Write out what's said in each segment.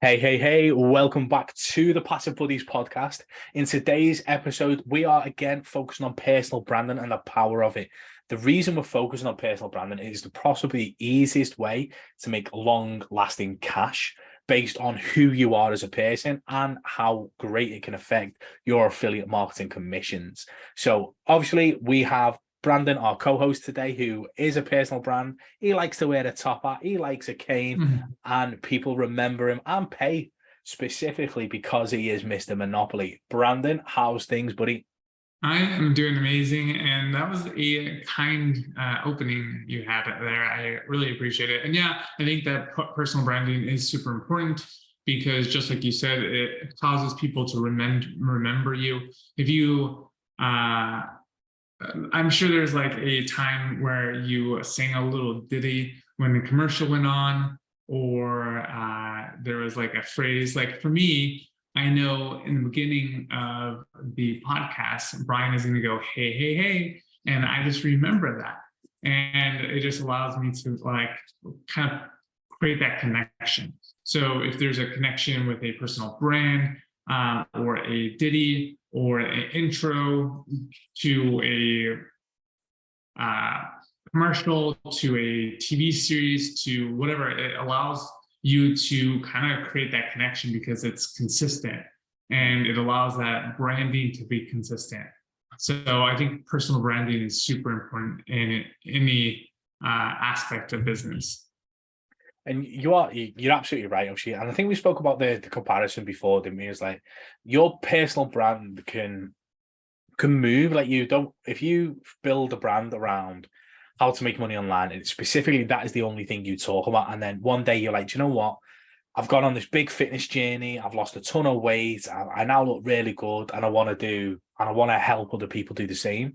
Hey, hey, hey, welcome back to the Passive Buddies podcast. In today's episode, we are again focusing on personal branding and the power of it. The reason we're focusing on personal branding is the possibly easiest way to make long-lasting cash based on who you are as a person and how great it can affect your affiliate marketing commissions. So obviously we have Brandon, our co-host today, who is a personal brand. He likes to wear a top hat. He likes a cane. And people remember him and pay specifically because he is Mr. Monopoly. Brandon, how's things, buddy? I am doing amazing, and that was a kind opening you had there. I really appreciate it. And yeah, I think that personal branding is super important because, just like you said, it causes people to remember you. If you, I'm sure there's like a time where you sang a little ditty when the commercial went on, or there was like a phrase. Like for me, I know in the beginning of the podcast, Brian is going to go, hey, hey, hey. And I just remember that. And it just allows me to like kind of create that connection. So if there's a connection with a personal brand or a ditty or an intro to a commercial, to a TV series, to whatever, it allows you to kind of create that connection because it's consistent and it allows that branding to be consistent. So I think personal branding is super important in any aspect of business. And you're absolutely right, actually. And I think we spoke about the comparison before, didn't we? It's like your personal brand can move. Like you don't, if you build a brand around how to make money online, and specifically that is the only thing you talk about, and then one day you're like, do you know what? I've gone on this big fitness journey. I've lost a ton of weight. I now look really good, and I want to help other people do the same.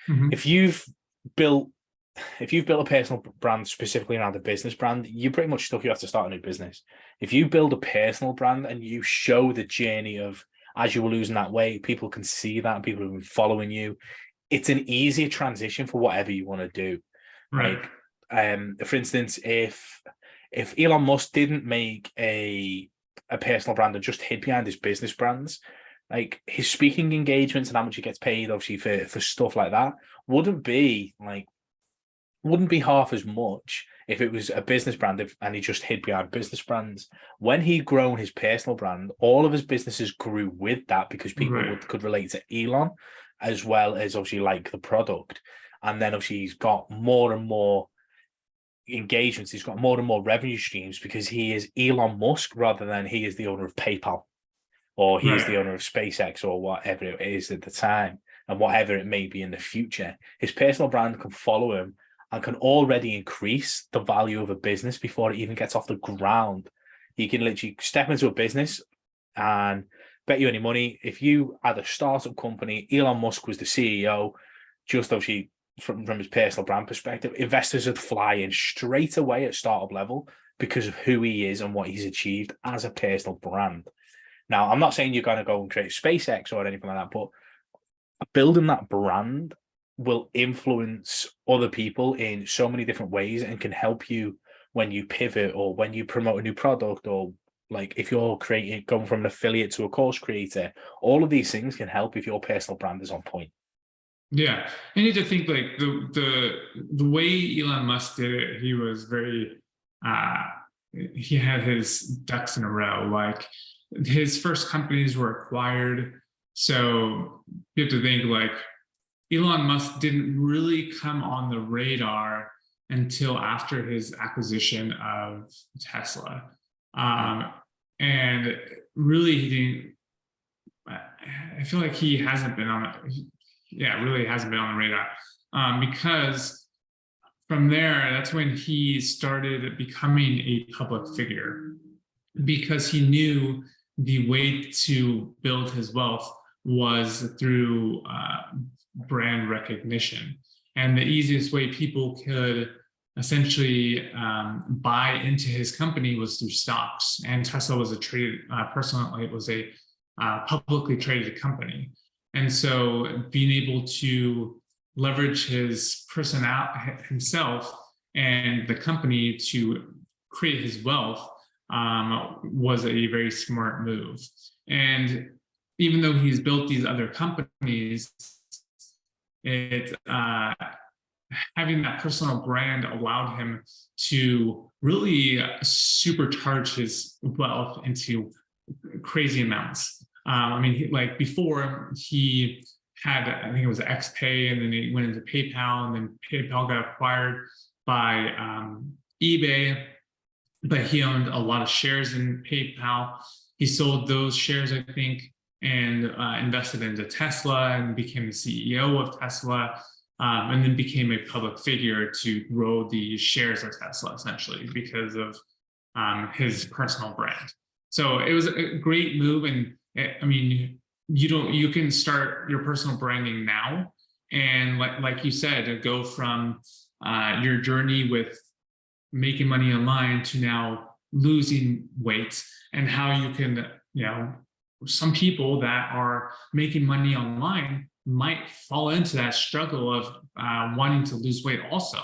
Mm-hmm. Built if you've built a personal brand specifically around a business brand, you're pretty much stuck. You have to start a new business. If you build a personal brand and you show the journey of as you were losing that weight, people can see that and people have been following you. It's an easier transition for whatever you want to do. Right. Like, for instance, if Elon Musk didn't make a personal brand and just hid behind his business brands, like his speaking engagements and how much he gets paid, obviously for stuff like that, wouldn't be half as much if it was a business brand and he just hid behind business brands. When he'd grown his personal brand, all of his businesses grew with that because people could relate to Elon as well as obviously like the product. And then obviously he's got more and more engagements. He's got more and more revenue streams because he is Elon Musk rather than he is the owner of PayPal or he is the owner of SpaceX or whatever it is at the time and whatever it may be in the future. His personal brand can follow him and can already increase the value of a business before it even gets off the ground. You can literally step into a business and bet you any money. If you had a startup company, Elon Musk was the CEO, just obviously from his personal brand perspective, investors would fly in straight away at startup level because of who he is and what he's achieved as a personal brand. Now, I'm not saying you're going to go and create SpaceX or anything like that, but building that brand will influence other people in so many different ways and can help you when you pivot or when you promote a new product or like if you're going from an affiliate to a course creator. All of these things can help if your personal brand is on point. Yeah, you need to think like the way Elon Musk did it. He was very he had his ducks in a row. Like his first companies were acquired, so you have to think like Elon Musk didn't really come on the radar until after his acquisition of Tesla, and really he didn't. I feel like he hasn't been on. Yeah, really hasn't been on the radar because from there, that's when he started becoming a public figure because he knew the way to build his wealth was through brand recognition. And the easiest way people could essentially buy into his company was through stocks. And Tesla was a traded, personally, it was a publicly traded company. And so being able to leverage his personnel himself and the company to create his wealth was a very smart move. And even though he's built these other companies, it having that personal brand allowed him to really supercharge his wealth into crazy amounts. I mean, like before, he had, I think it was XPay, and then he went into PayPal, and then PayPal got acquired by eBay, but he owned a lot of shares in PayPal. He sold those shares, I think, and invested into Tesla and became the CEO of Tesla, and then became a public figure to grow the shares of Tesla, essentially, because of his personal brand. So it was a great move. And I mean, you can start your personal branding now. And like you said, go from your journey with making money online to now losing weight, and how you can, some people that are making money online might fall into that struggle of wanting to lose weight also.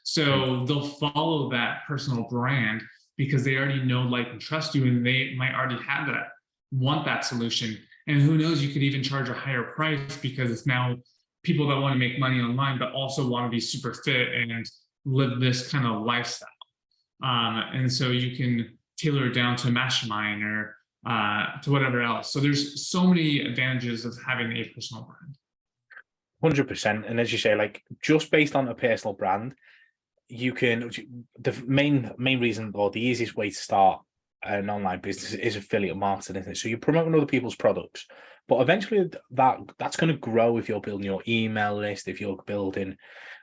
So they'll follow that personal brand because they already know, like, and trust you, and they might already have that, want that solution. And who knows, you could even charge a higher price because it's now people that want to make money online, but also want to be super fit and live this kind of lifestyle. And so you can tailor it down to a mastermind or to whatever else. So there's so many advantages of having a personal brand. 100%. And as you say, like, just based on a personal brand, you can, the main reason, or the easiest way to start an online business is affiliate marketing, isn't it? So you're promoting other people's products, but eventually that's going to grow if you're building your email list, if you're building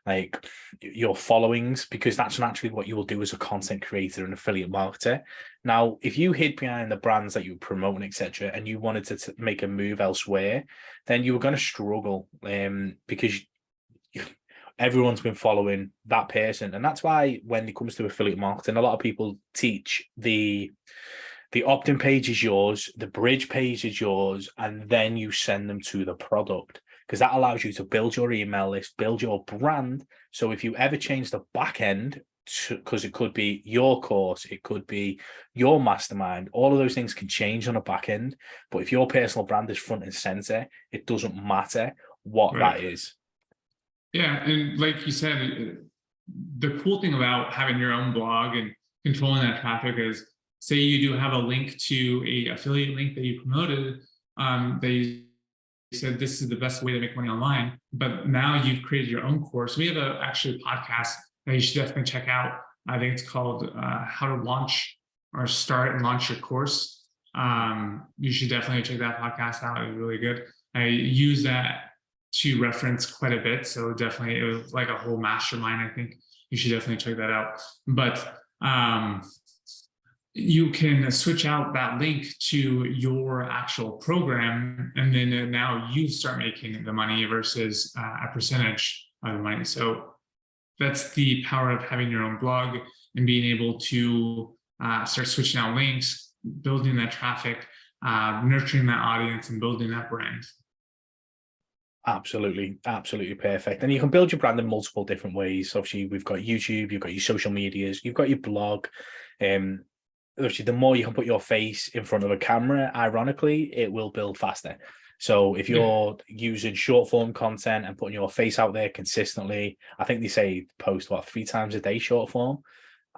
like your followings, because that's naturally what you will do as a content creator and affiliate marketer. Now, if you hid behind the brands that you were promoting, etc., and you wanted to make a move elsewhere, then you were going to struggle, because everyone's been following that person. And that's why when it comes to affiliate marketing, a lot of people teach the opt-in page is yours, the bridge page is yours, and then you send them to the product, because that allows you to build your email list, build your brand. So if you ever change the back end, because it could be your course, it could be your mastermind, all of those things can change on a back end. But if your personal brand is front and center, it doesn't matter what that is. Yeah, and like you said, the cool thing about having your own blog and controlling that traffic is, say you do have a link to a affiliate link that you promoted, that you said this is the best way to make money online, but now you've created your own course. We have actually a podcast that you should definitely check out. I think it's called How to Launch or Start and Launch Your Course. You should definitely check that podcast out. It's really good. I use that to reference quite a bit. So definitely, it was like a whole mastermind. I think you should definitely check that out. But you can switch out that link to your actual program, and then now you start making the money versus a percentage of the money. So that's the power of having your own blog and being able to start switching out links, building that traffic, nurturing that audience, and building that brand. Absolutely perfect. And you can build your brand in multiple different ways. Obviously, we've got YouTube, you've got your social medias, you've got your blog. Obviously, the more you can put your face in front of a camera, ironically, it will build faster. So if you're using short form content and putting your face out there consistently, I think they say post 3 times a day short form.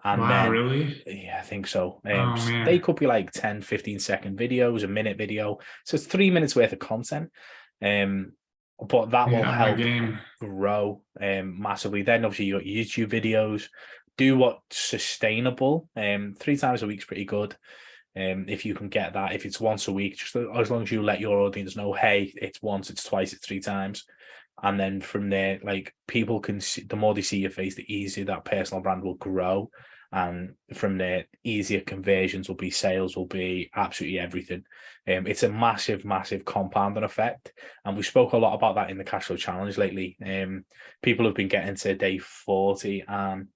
And wow, then, really? Yeah, I think so. Man. They could be like 10, 15-second videos, a minute video. So it's 3 minutes worth of content. But that will help grow massively. Then obviously you got YouTube videos. Do what's sustainable. 3 times a week is pretty good. If you can get that, if it's once a week, just as long as you let your audience know, hey, it's once, it's twice, it's 3 times. And then from there, like, people can see, the more they see your face, the easier that personal brand will grow. And from there, easier conversions will be, sales will be, absolutely everything. It's a massive compounding effect. And we spoke a lot about that in the Cashflow Challenge lately. People have been getting to day 40 and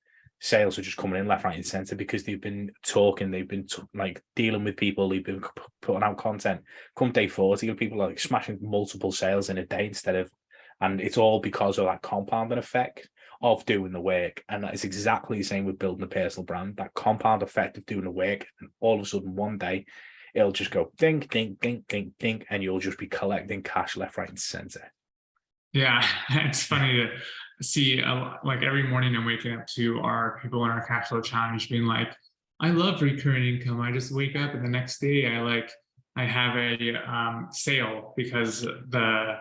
sales are just coming in left, right, and center because they've been talking, they've been like dealing with people, they've been putting out content. Come day 40, people are like smashing multiple sales in a day and it's all because of that compounding effect of doing the work. And that is exactly the same with building a personal brand, that compound effect of doing the work. And all of a sudden, one day, it'll just go ding, ding, ding, ding, ding, and you'll just be collecting cash left, right, and center. Yeah, it's funny to see, like every morning I'm waking up to our people in our cash flow challenge being like, I love recurring income. I just wake up and the next day I have a sale because the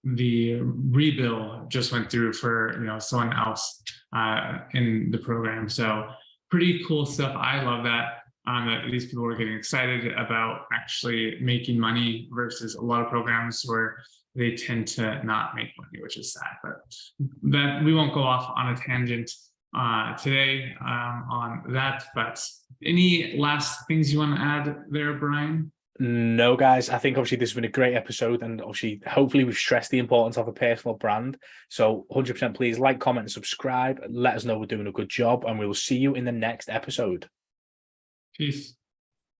rebill just went through for someone else in the program. So pretty cool stuff. I love that. That these people are getting excited about actually making money versus a lot of programs where they tend to not make money, which is sad. But that we won't go off on a tangent today on that. But any last things you want to add there, Brian? No, guys, I think obviously this has been a great episode, and obviously hopefully we've stressed the importance of a personal brand. So 100% please like, comment, and subscribe. Let us know we're doing a good job, and we will see you in the next episode. Peace.